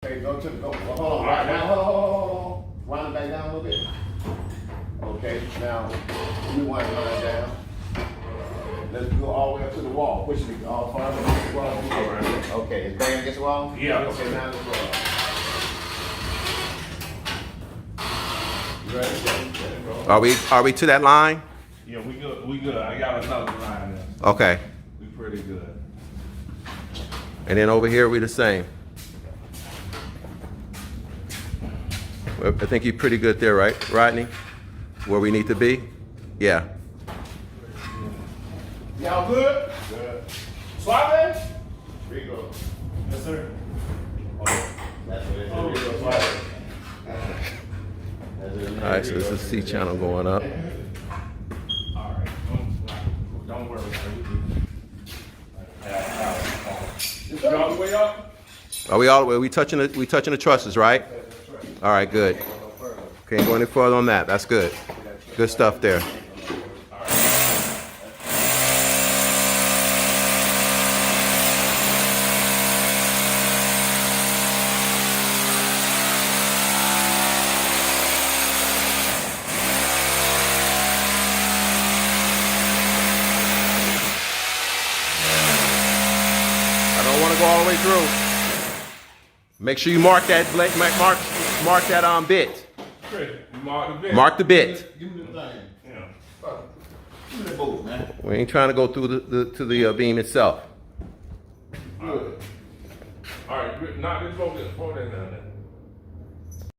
Okay, go to the go. Well, hold on, right now. Hold on. Wind it back down a little bit. Okay, now we wind it right down. Let's go all the way up to the wall. Push it all far up against the wall. Right. Okay, it's bang against the wall? Yeah. Okay, now let's roll. You ready? Are we to that line? Yeah, we good. We good. I got another line there. Okay. We pretty good. And then over here we the same. Well, I think you're pretty good there, right, Rodney? Where we need to be? Yeah. Y'all good? Good. Suave? Here you go. Yes, sir. That's what it is. Oh, Here you go. suave. All right, so this is C channel going up. All right. Don't worry. You all the way up? Are we all the way? We touching the trusses, right? All right, good. Can't go any further on that. That's good. Good stuff there. I don't want to go all the way through. Make sure you mark that mark that bit. Chris, you mark the bit. Mark the bit. Give me the thing. Yeah. Give me the bolt, man. We ain't trying to go through the beam itself. Good. All right. Knock this bolt in there.